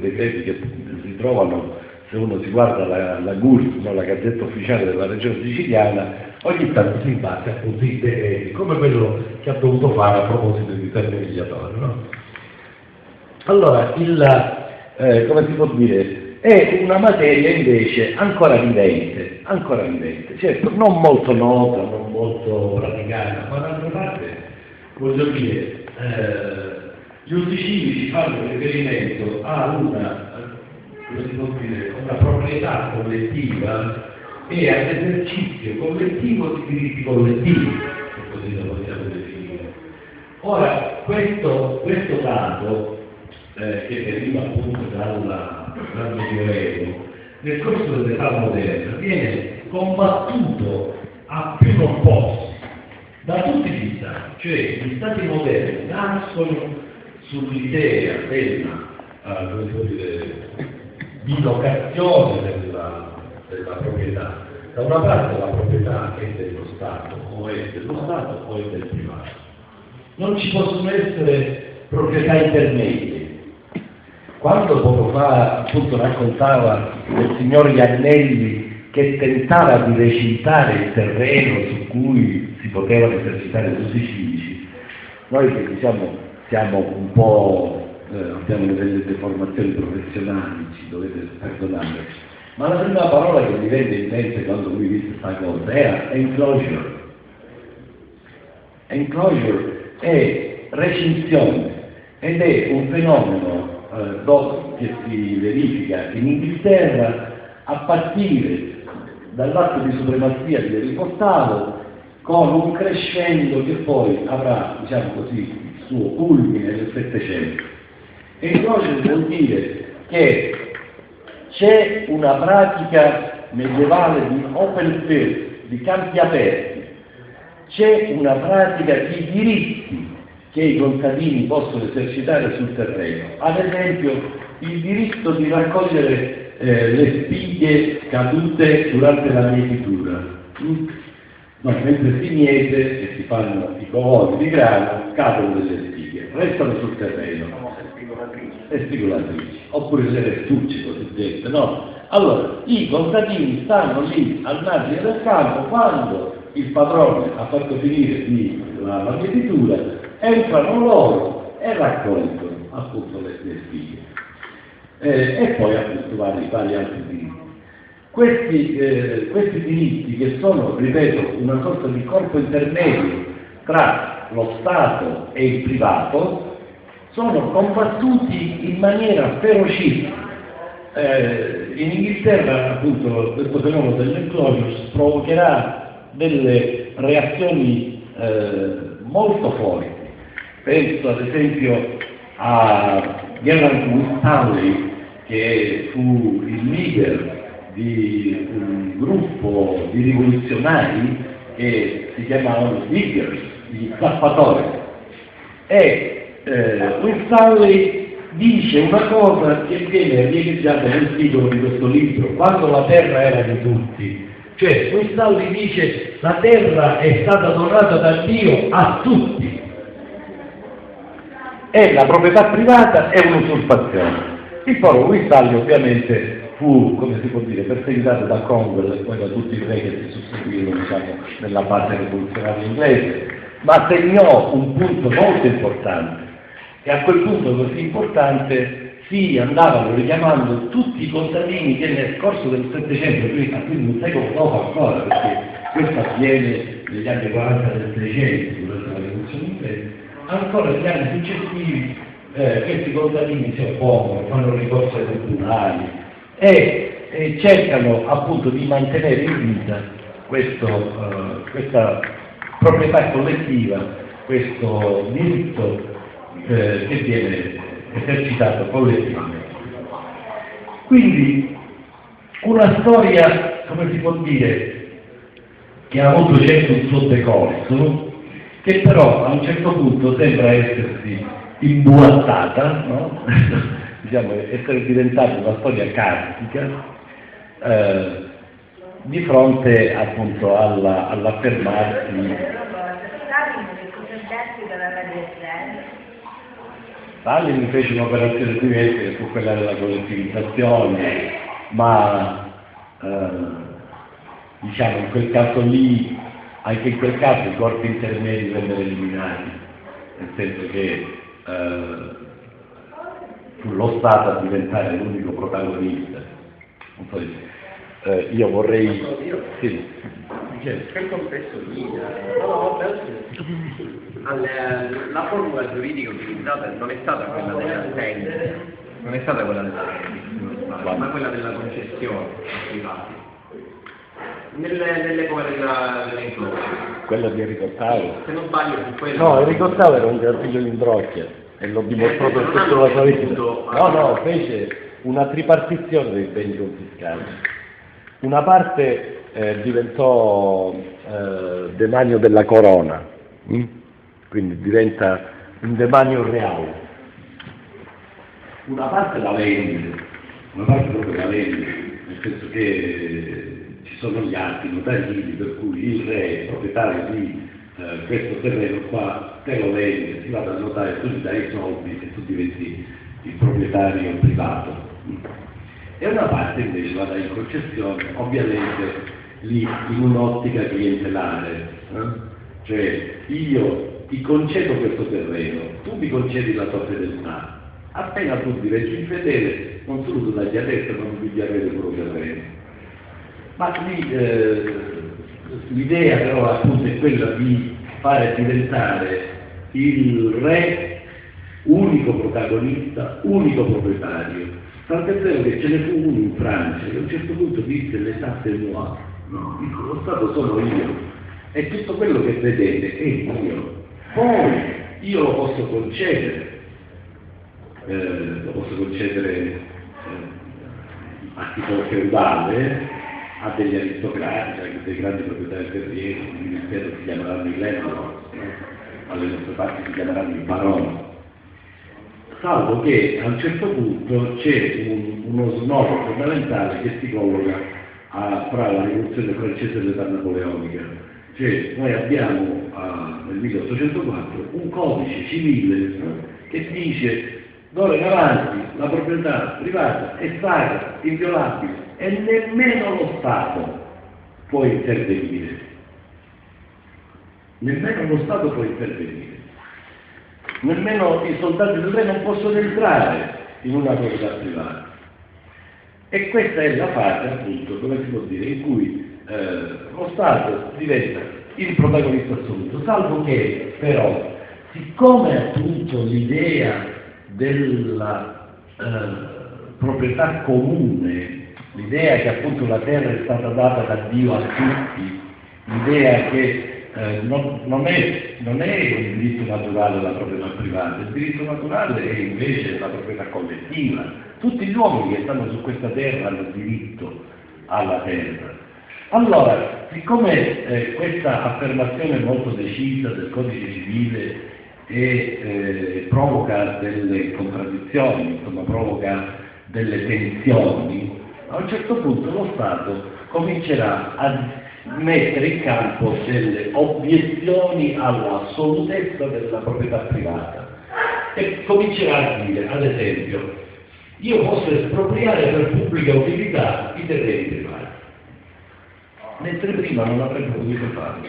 decreti che si trovano, se uno si guarda la GURS, no, la Gazzetta Ufficiale della Regione Siciliana, ogni tanto si imbatte appunto in decreti, come quello che ha dovuto fare a proposito di Termini Mediatorio, no? Allora, come si può dire, è una materia invece ancora vivente, certo non molto nota, non molto praticata, ma d'altra parte, voglio dire, gli uffici civici fanno riferimento a come si può dire, una proprietà collettiva e all'esercizio collettivo di diritti collettivi, se così lo possiamo definire. Ora, questo dato che deriva appunto dal Medioevo, nel corso dell'età moderna viene combattuto a più non posso da tutti gli stati, cioè gli stati moderni nascono sull'idea della come si può dire, bilocazione della proprietà. Da una parte la proprietà è dello Stato, o è dello Stato o è del privato. Non ci possono essere proprietà intermedie. Quando poco fa appunto raccontava del signor Iannelli che tentava di recintare il terreno su cui si potevano esercitare gli usi civici, noi che diciamo siamo un po', abbiamo delle deformazioni professionali, ci dovete perdonare, ma la prima parola che mi venne in mente quando lui disse questa cosa era enclosure. Enclosure è recinzione ed è un fenomeno che si verifica in Inghilterra a partire dall'atto di supremazia di Aristotele, con un crescendo che poi avrà, diciamo così, il suo culmine nel Settecento. Enclosure vuol dire che c'è una pratica medievale di open field, di campi aperti, c'è una pratica di diritti che i contadini possono esercitare sul terreno, ad esempio il diritto di raccogliere le spighe cadute durante la mietitura. No, mentre si miete e si fanno i covoni di grano, cadono delle spighe, restano sul terreno. Le spigolatrici, oppure le restucci cosiddette, no? Allora, i contadini stanno lì al margine del campo, quando il padrone ha fatto finire la mietitura, entrano loro e raccolgono appunto le spighe. E poi appunto vari altri diritti. Questi diritti, che sono, ripeto, una sorta di corpo intermedio tra lo Stato e il privato, sono combattuti in maniera ferocissima. In Inghilterra appunto questo fenomeno dell'enclosure provocherà delle reazioni molto forti. Penso ad esempio a Gerald Winstanley, che fu il leader di un gruppo di rivoluzionari che si chiamavano Diggers, gli zappatori. Winstanley dice una cosa che viene riecheggiata nel titolo di questo libro, Quando la terra era di tutti. Cioè, Winstanley dice: la terra è stata donata da Dio a tutti. E la proprietà privata è un'usurpazione. Il povero Winstanley ovviamente fu, come si può dire, perseguitato da Cromwell e poi da tutti i re che si susseguirono, diciamo, nella base rivoluzionaria inglese, ma segnò un punto molto importante. E a quel punto così importante si andavano richiamando tutti i contadini che nel corso del Settecento, quindi un secolo dopo ancora, perché questo avviene negli anni 40 del Seicento, durante la rivoluzione inglese, ancora negli anni successivi questi contadini si oppongono, fanno ricorso ai tribunali e cercano appunto di mantenere in vita questa proprietà collettiva, questo diritto che viene esercitato collettivamente. Quindi una storia, come si può dire, che ha avuto certo il suo decorso, che però a un certo punto sembra essersi imbuattata, no? Diciamo, essere diventata una storia carstica di fronte appunto all'affermarsi. Stalin fece un'operazione diversa che fu quella della collettivizzazione, ma diciamo in quel caso lì, anche in quel caso i corpi intermedi vennero eliminati, nel senso che fu lo Stato a diventare l'unico protagonista. Non so, io vorrei... Sì. Quel contesto lì, la formula giuridica utilizzata non è stata quella della tende, non è stata quella della tende, ma quella della concessione ai privati. Nell'epoca dell'incrocio. Quella di Enrico Ottavo. Se non sbaglio fu quella. No, Enrico Ottavo era un figlio di Imbrocchia e l'ho dimostrato per tutta la sua vita. No, fece una tripartizione dei beni confiscati. Una parte diventò demanio della corona, quindi diventa un demanio reale. Una parte la vende, una parte proprio la vende, nel senso che ci sono gli atti notarili per cui il re, proprietario di questo terreno qua, te lo vende, si va dal notaio, tu gli dai i soldi e tu diventi il proprietario privato. E una parte invece va in concessione, ovviamente lì in un'ottica clientelare, cioè io ti concedo questo terreno, tu mi concedi la tua fedeltà, appena tu diventi infedele non solo tu dagli adesso ma non devi avere il proprio terreno. Ma lì l'idea però appunto è quella di fare diventare il re unico protagonista, unico proprietario. Tant'è vero che ce ne fu uno in Francia che a un certo punto disse l'età del moi, no? Lo Stato sono io e tutto quello che vedete è mio. Poi io lo posso concedere a tipo feudale, a degli aristocratici, a dei grandi proprietari terrieri, il ministero si chiameranno i landlords, alle nostre parti si chiameranno i baroni. Salvo che a un certo punto c'è uno snodo fondamentale che si colloca fra la rivoluzione francese e l'età napoleonica. Cioè noi abbiamo nel 1804 un codice civile che dice d'ora in avanti la proprietà privata è sacra, inviolabile e nemmeno lo Stato può intervenire. Nemmeno lo Stato può intervenire. Nemmeno i soldati del re non possono entrare in una proprietà privata. E questa è la fase, appunto, come si può dire, in cui lo Stato diventa il protagonista assoluto, salvo che però, siccome appunto l'idea della proprietà comune, l'idea che appunto la terra è stata data da Dio a tutti, l'idea che non è il diritto naturale la proprietà privata, il diritto naturale è invece la proprietà collettiva. Tutti gli uomini che stanno su questa terra hanno diritto alla terra. Allora, siccome questa affermazione molto decisa del codice civile provoca delle contraddizioni, insomma provoca delle tensioni, a un certo punto lo Stato comincerà a mettere in campo delle obiezioni all'assolutezza della proprietà privata e comincerà a dire, ad esempio, io posso espropriare per pubblica utilità i terreni privati, mentre prima non avrebbe potuto farlo,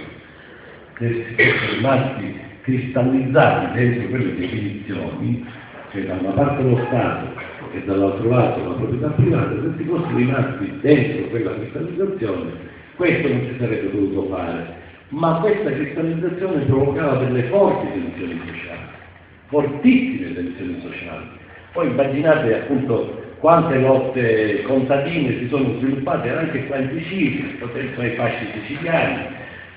se si fossero rimasti cristallizzati dentro quelle definizioni, cioè da una parte lo Stato e dall'altro lato la proprietà privata, se si fossero rimasti dentro quella cristallizzazione, questo non si sarebbe potuto fare, ma questa cristallizzazione provocava delle forti tensioni sociali, fortissime tensioni sociali. Poi immaginate appunto quante lotte contadine si sono sviluppate anche qua in Sicilia, penso ai fasci siciliani,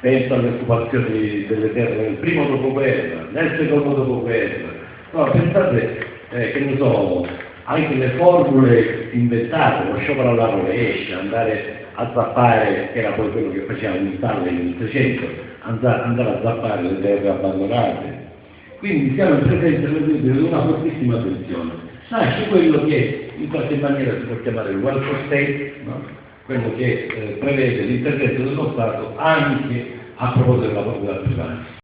penso alle occupazioni delle terre nel primo dopoguerra, nel secondo dopoguerra. No, pensate che ne so, anche le formule inventate, lo sciopero alla rovescia, andare a zappare, che era poi quello che faceva l'Italia nel 1300, andare a zappare le terre abbandonate. Quindi siamo in presenza di una fortissima tensione. Nasce quello che in qualche maniera si può chiamare il welfare state, no? Quello che prevede l'intervento dello Stato anche a proposito della proprietà privata.